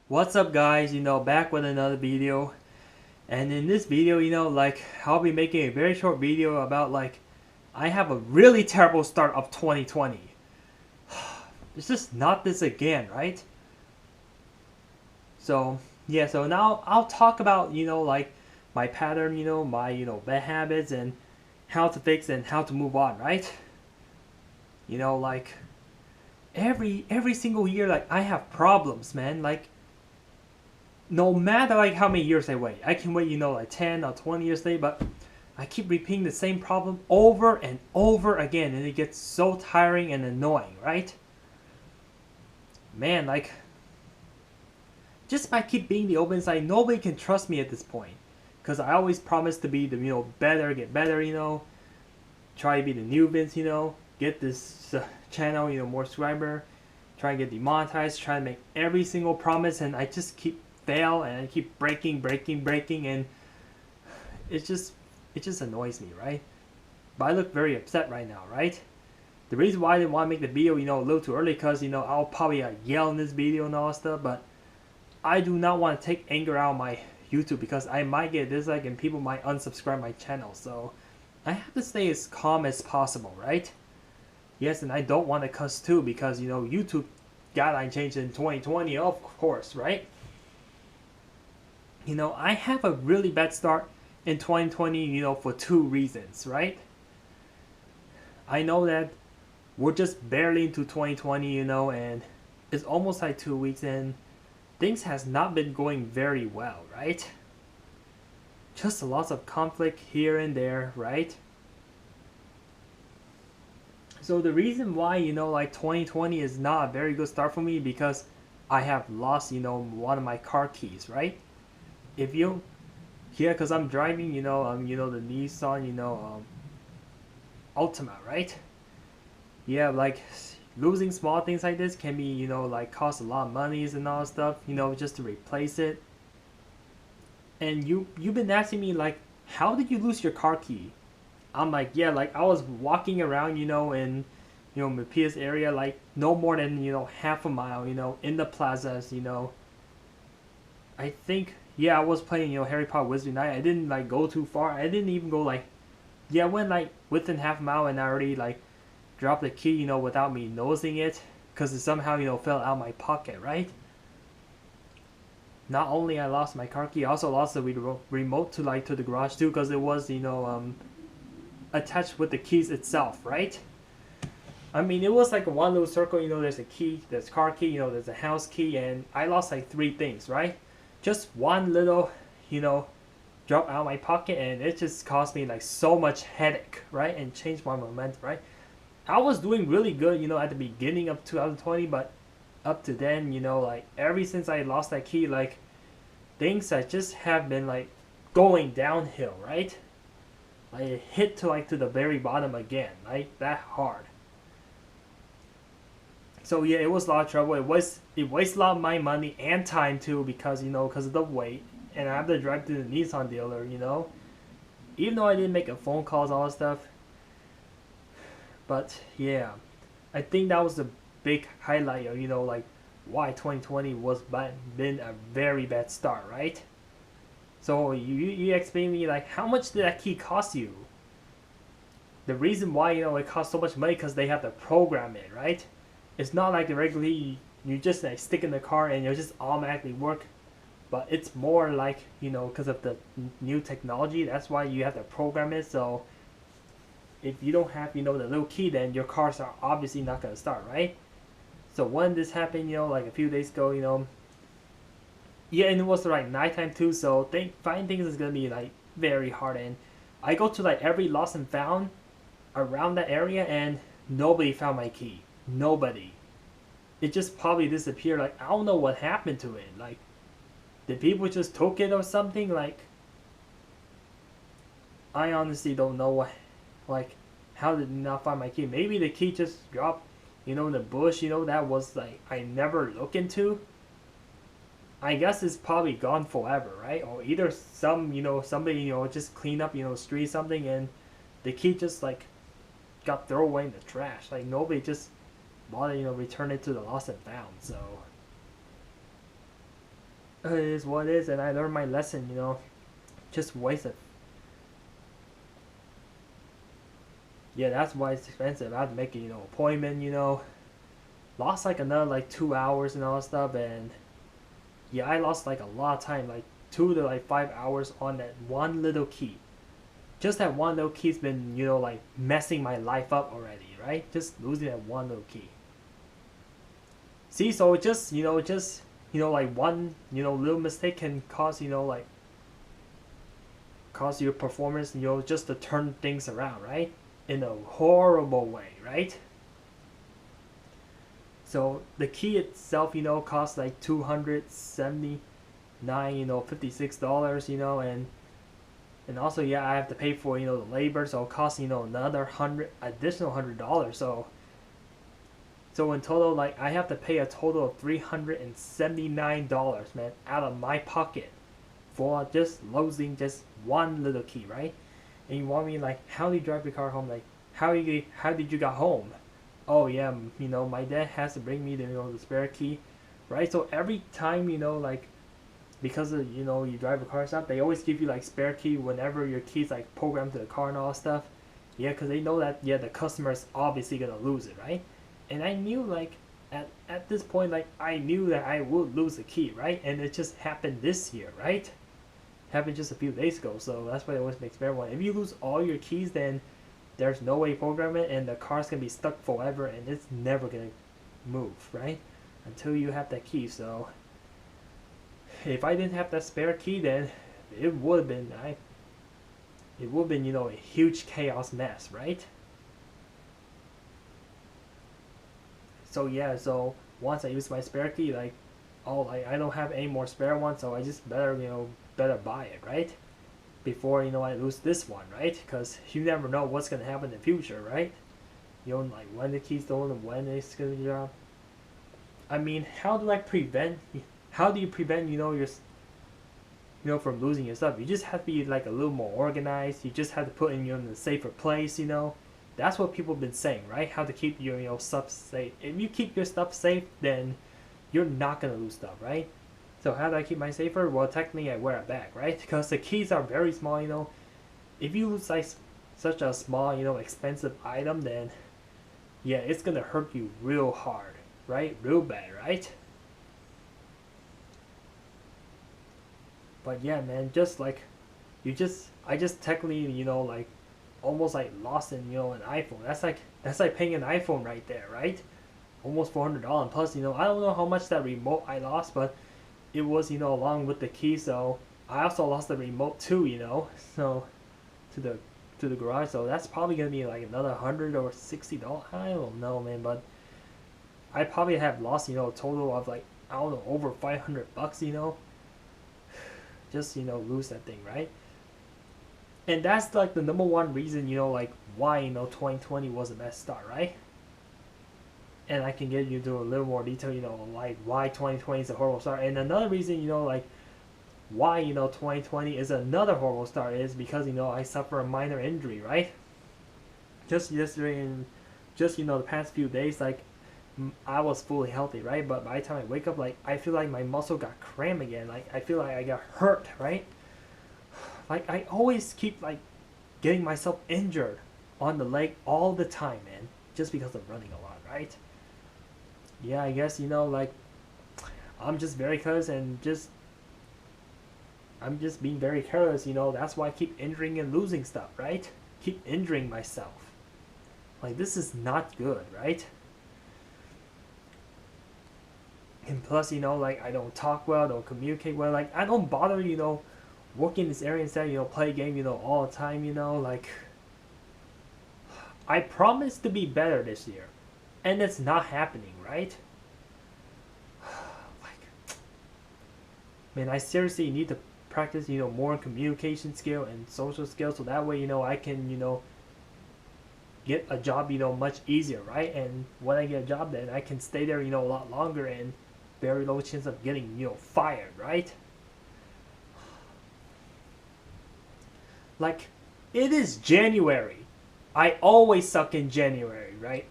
What's up guys, back with another video. And in this video, I'll be making a very short video about I have a really terrible start of 2020. It's just not this again, right? So yeah, so now I'll talk about, my pattern, my, bad habits and how to fix and how to move on, right? You know, like every single year, I have problems, man. No matter how many years I wait, I can wait, 10 or 20 years later, but I keep repeating the same problem over and over again, and it gets so tiring and annoying, right? Man, just by keep being the open side, nobody can trust me at this point. Because I always promise to be the, better, get better, try to be the new Vince, get this channel, more subscriber, try and get demonetized, try to make every single promise, and I just keep fail and I keep breaking, and it just annoys me, right? But I look very upset right now, right? The reason why I didn't want to make the video, a little too early, because I'll probably yell in this video and all that stuff, but I do not want to take anger out of my YouTube because I might get dislike and people might unsubscribe my channel. So I have to stay as calm as possible, right? Yes, and I don't want to cuss too because YouTube guideline changed in 2020, of course, right? I have a really bad start in 2020, for two reasons, right? I know that we're just barely into 2020, and it's almost like 2 weeks in. Things has not been going very well, right? Just lots of conflict here and there, right? So the reason why, 2020 is not a very good start for me because I have lost, one of my car keys, right? If you, yeah, because I'm driving, the Nissan, Altima, right? Yeah, losing small things like this can be, cost a lot of monies and all that stuff, just to replace it. And you've been asking me how did you lose your car key? I'm like, yeah, I was walking around, in, Mapias area, no more than, half a mile, in the plazas, I think, yeah, I was playing, Harry Potter Wizard Unite. I didn't go too far. I didn't even go yeah, I went within half a mile and I already dropped the key, without me noticing it, because it somehow, fell out of my pocket, right? Not only I lost my car key, I also lost the remote to the garage too, because it was, attached with the keys itself, right? I mean, it was one little circle, there's a key, there's car key, there's a house key, and I lost three things, right? Just one little, drop out of my pocket, and it just caused me so much headache, right? And changed my momentum, right? I was doing really good, at the beginning of 2020, but up to then, ever since I lost that key, things that just have been going downhill, right? It hit to the very bottom again, right? That hard. So yeah, it was a lot of trouble. It wasted a lot of my money and time too because because of the wait, and I have to drive to the Nissan dealer. Even though I didn't make a phone calls all that stuff. But yeah, I think that was the big highlight of why 2020 was been a very bad start, right? So you explain me how much did that key cost you? The reason why it costs so much money because they have to program it, right? It's not like the regular key you just stick in the car and it'll just automatically work, but it's more because of the new technology. That's why you have to program it. So if you don't have the little key, then your cars are obviously not gonna start, right? So when this happened, a few days ago, yeah, and it was nighttime too. So finding things is gonna be very hard. And I go to every lost and found around that area, and nobody found my key. Nobody. It just probably disappeared. I don't know what happened to it. Did people just took it or something? I honestly don't know how did they not find my key? Maybe the key just dropped, in the bush. That was I never look into. I guess it's probably gone forever, right? Or either somebody just clean up street something and the key just got thrown away in the trash. Nobody just want to return it to the lost and found. So it is what it is, and I learned my lesson, just waste it. Yeah, that's why it's expensive. I have to make a appointment, lost like another like 2 hours and all that stuff, and yeah, I lost like a lot of time, like 2 to like 5 hours on that one little key. Just that one little key's been like messing my life up already, right? Just losing that one little key. See, so just like one little mistake can cause like cause your performance just to turn things around, right? In a horrible way, right? So the key itself costs like 279 $56 and also yeah, I have to pay for the labor, so it costs another additional $100. So in total, like I have to pay a total of $379, man, out of my pocket for just losing just one little key, right? And you want me like, how do you drive your car home? Like, how did you get home? Oh yeah, my dad has to bring me the spare key, right? So every time like, because of you drive a car stuff, they always give you like spare key whenever your key's like programmed to the car and all that stuff. Yeah, because they know that the customer is obviously gonna lose it, right? And I knew like at this point, like I knew that I would lose the key, right? And it just happened this year, right? Happened just a few days ago, so that's why they always make spare one. If you lose all your keys, then there's no way to program it, and the car's gonna be stuck forever, and it's never gonna move, right? Until you have that key. So if I didn't have that spare key, then it would have been a huge chaos mess, right? So yeah, so once I use my spare key, like, oh, like I don't have any more spare ones, so I just better buy it, right? Before I lose this one, right? Because you never know what's gonna happen in the future, right? Like when the key's stolen and when it's gonna drop. I mean, how do I prevent? How do you prevent your from losing your stuff? You just have to be like a little more organized. You just have to put in in a safer place. That's what people have been saying, right? How to keep your stuff safe. If you keep your stuff safe, then you're not gonna lose stuff, right? So how do I keep mine safer? Well, technically I wear a bag, right? Because the keys are very small. If you lose like such a small, expensive item, then yeah, it's gonna hurt you real hard, right? Real bad, right? But yeah, man, just like I just technically, like almost like lost in, an iPhone. That's like paying an iPhone right there, right? Almost $400. Plus, I don't know how much that remote I lost, but it was, along with the key. So I also lost the remote too, so to the garage. So that's probably gonna be like another $100 or $60. I don't know, man, but I probably have lost, a total of like, I don't know, over $500, just lose that thing, right? And that's like the number one reason, like why 2020 was the best start, right? And I can get you to a little more detail, like why 2020 is a horrible start. And another reason, like why 2020 is another horrible start is because I suffer a minor injury, right? Just yesterday and just the past few days, like I was fully healthy, right? But by the time I wake up, like I feel like my muscle got cramped again. Like I feel like I got hurt, right? Like I always keep like getting myself injured on the leg all the time, man, just because of running a lot, right? Yeah, I guess like I'm just very careless and I'm just being very careless, that's why I keep injuring and losing stuff, right? Keep injuring myself. Like this is not good, right? And plus, like I don't talk well, don't communicate well, like I don't bother, work in this area instead, play a game, all the time, like I promise to be better this year. And it's not happening, right? Like, man, I seriously need to practice, more communication skill and social skills so that way, I can, get a job, much easier, right? And when I get a job, then I can stay there, a lot longer and very low chance of getting, fired, right? Like, it is January. I always suck in January, right?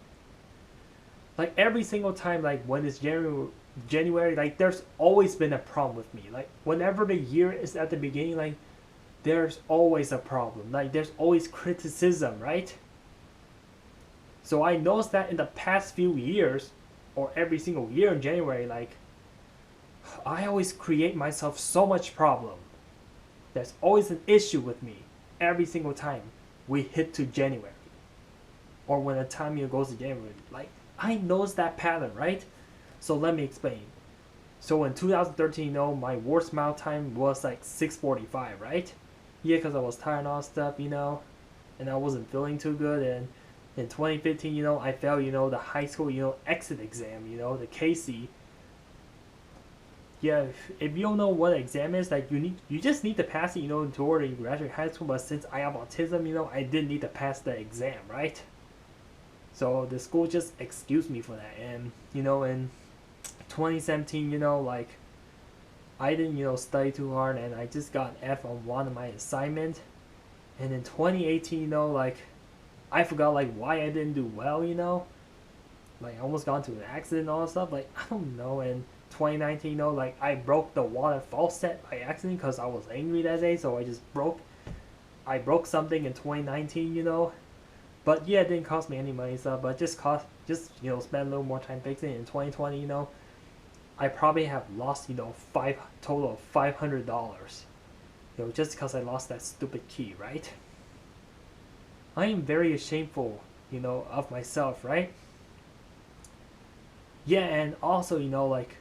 Like every single time, like when it's January, like there's always been a problem with me. Like whenever the year is at the beginning, like there's always a problem. Like there's always criticism, right? So I noticed that in the past few years, or every single year in January, like I always create myself so much problem. There's always an issue with me every single time we hit to January, or when the time goes to January. Like I noticed that pattern, right? So let me explain. So in 2013, my worst amount time was like 6:45, right? Yeah, because I was tired and all stuff, and I wasn't feeling too good. And in 2015, I failed, the high school, exit exam, the KC. Yeah, if you don't know what exam is, like you just need to pass it, in order to graduate high school. But since I have autism, I did need to pass the exam, right? So the school just excused me for that. And in 2017, like I didn't, study too hard, and I just got an F on one of my assignment. And in 2018, like I forgot like why I didn't do well, like I almost got into an accident and all that stuff. Like I don't know. And 2019, like I broke the water faucet by accident because I was angry that day. So I broke something in 2019, But yeah, it didn't cost me any money, stuff. But just spend a little more time fixing it. In 2020, I probably have lost, total of $500, just because I lost that stupid key, right? I am very shameful, of myself, right? Yeah, and also, like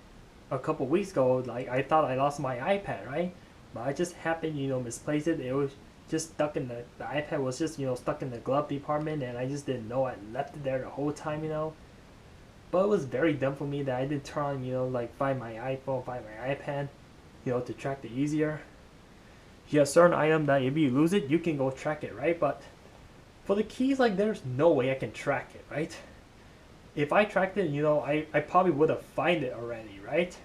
a couple weeks ago, like I thought I lost my iPad, right? But I just happened, misplaced it. It was just stuck in the iPad was just, stuck in the glove department, and I just didn't know I left it there the whole time, But it was very dumb for me that I didn't turn on, like find my iPhone, find my iPad, to track it easier. You have certain item that if you lose it, you can go track it, right? But for the keys, like there's no way I can track it, right? If I tracked it, I probably would have find it already, right?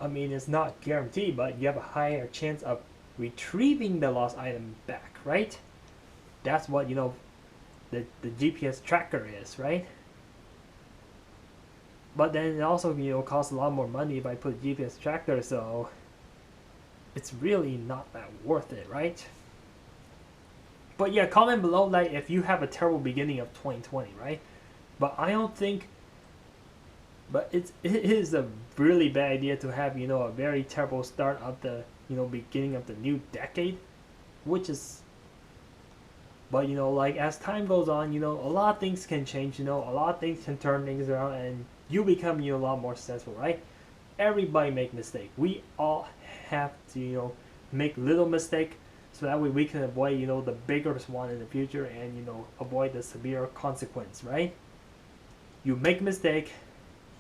I mean, it's not guaranteed, but you have a higher chance of retrieving the lost item back, right? That's what, the GPS tracker is, right? But then it also, costs a lot more money if I put a GPS tracker, so it's really not that worth it, right? But yeah, comment below like if you have a terrible beginning of 2020, right? But I don't think. But it is a really bad idea to have a very terrible start of the beginning of the new decade, which is. But like as time goes on, a lot of things can change. A lot of things can turn things around, and you become a lot more successful, right? Everybody make mistakes. We all have to make little mistake, so that way we can avoid the bigger one in the future, and avoid the severe consequence, right? You make mistake,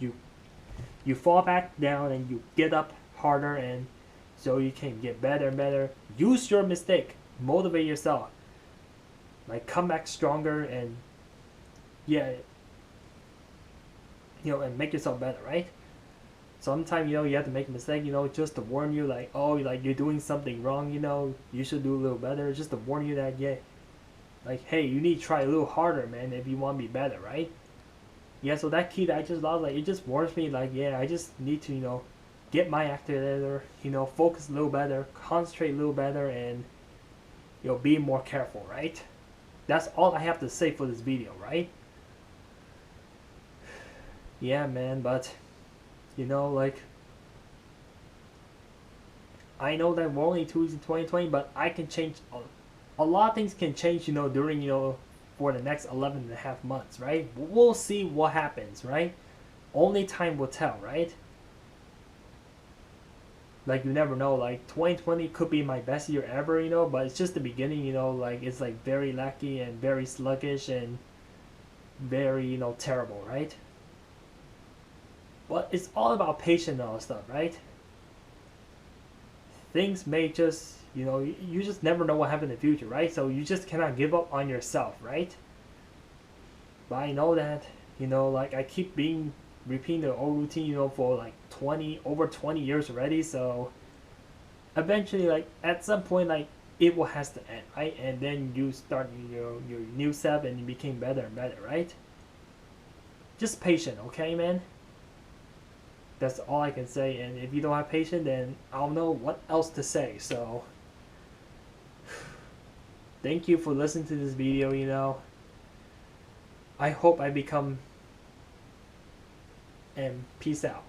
you fall back down, and you get up harder, and so you can get better and better. Use your mistake, motivate yourself, like come back stronger, and yeah, and make yourself better, right? Sometimes you have to make a mistake, just to warn you, like, oh, like you're doing something wrong, you should do a little better, just to warn you that, yeah, like, hey, you need to try a little harder, man, if you want to be better, right? Yeah, so that key that I just lost, like, it just warns me, like, yeah, I just need to, get my act together, focus a little better, concentrate a little better, and, be more careful, right? That's all I have to say for this video, right? Yeah, man, but, like, I know that we're only 2 weeks in 2020, but I can change, a lot of things can change, during, for the next 11 and a half months, right? We'll see what happens, right? Only time will tell, right? Like, you never know, like, 2020 could be my best year ever, but it's just the beginning, like, it's, like, very lucky and very sluggish and very, terrible, right? But it's all about patience and all that stuff, right? Things may just, you just never know what happens in the future, right? So you just cannot give up on yourself, right? But I know that, like I keep repeating the old routine, for like over 20 years already. So eventually, like at some point, like it will has to end, right? And then you start your new step, and you became better and better, right? Just patient, okay, man? That's all I can say. And if you don't have patience, then I don't know what else to say. So thank you for listening to this video. I hope I become, and peace out.